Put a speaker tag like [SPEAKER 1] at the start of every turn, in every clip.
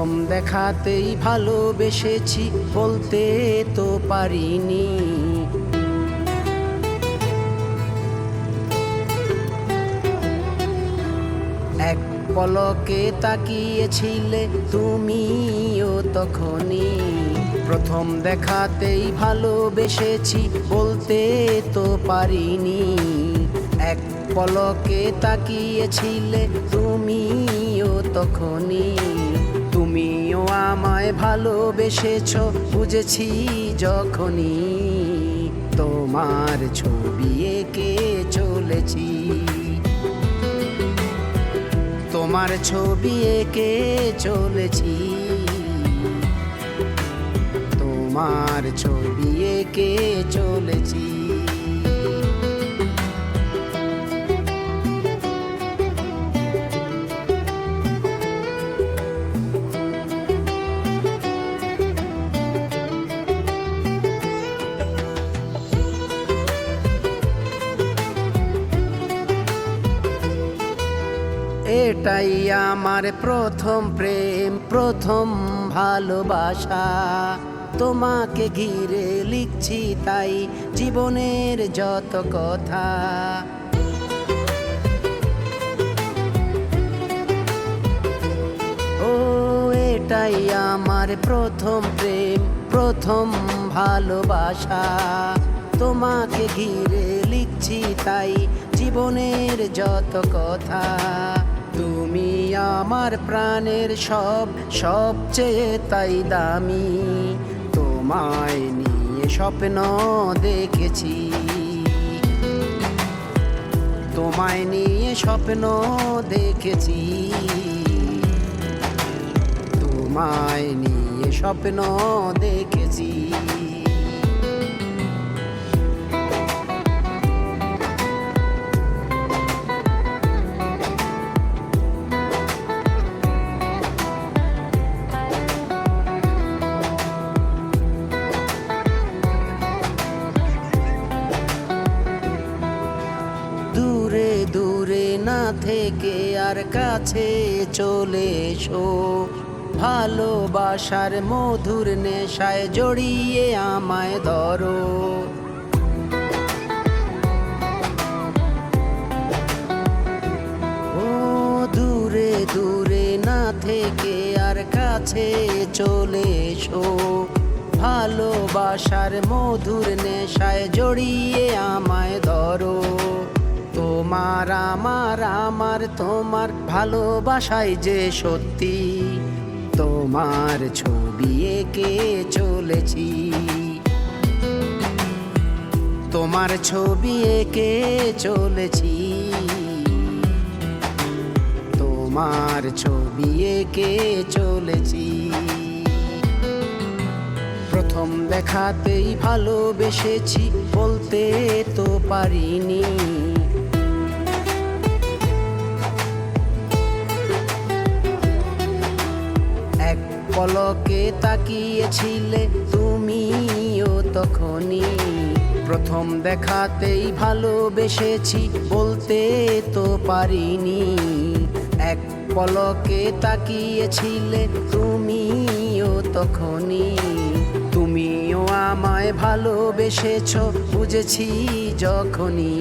[SPEAKER 1] প্রথম দেখাতেই ভালোবেসেছি বলতে তো পারিনি। এক পলকে তাকিয়েছিলে তুমিও তখনই। প্রথম দেখাতেই ভালোবেসেছি বলতে তো পারিনি। এক পলকে তাকিয়েছিলে তুমিও তখনই। তুমিও আমায় ভালোবেসেছো বুঝেছি যখনই। তোমার ছবি এঁকে চলেছি, তোমার ছবি এঁকে চলেছি, তোমার ছবি এঁকে চলেছি। এটাই আমার প্রথম প্রেম, প্রথম ভালোবাসা। তোমাকে ঘিরে লিখছি তাই জীবনের যত কথা। ও এটাই আমার প্রথম প্রেম, প্রথম ভালোবাসা। তোমাকে ঘিরে লিখছি তাই জীবনের যত কথা। তুমি আমার প্রাণের সবচেয়ে তাই দামি। তোমায় নিয়ে স্বপ্ন দেখেছি, তোমায় নিয়ে স্বপ্ন দেখেছি, তোমায় নিয়ে স্বপ্ন দেখেছি। দূরে দূরে না থেকে আর কাছে চলে এসো। ভালোবাসার মধুর নেশায় জড়িয়ে আমায় ধরো। ও দূরে দূরে না থেকে আর কাছে চলে এসো। ভালোবাসার মধুর নেশায় জড়িয়ে আমায় ধরো। তোমার আমার আমার তোমার ভালোবাসায় যে সত্যি। তোমার ছবি এঁকে চলেছি, তোমার ছবি এঁকে চলেছি, তোমার ছবি এঁকে চলেছি। প্রথম দেখাতেই ভালোবেসেছি বলতে তো পারিনি। এক পলকে তাকিয়েছিলে তুমিও তখনই। প্রথম দেখাতেই ভালোবেসেছি বলতে তো পারিনি। এক পলকে তাকিয়েছিলে তুমিও তখনই। তুমিও আমায় ভালোবেসেছো বুঝেছি যখনই।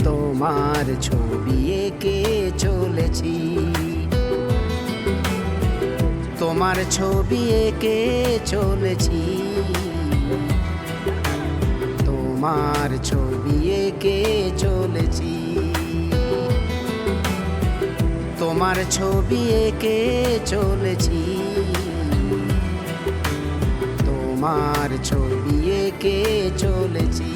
[SPEAKER 1] তোমার ছবি এঁকে চলেছি, তোমার ছবি এঁকে চলেছি, তোমার ছবি এঁকে চলেছি, তোমার ছবি এঁকে চলেছি, তোমার ছবি এঁকে চলেছি।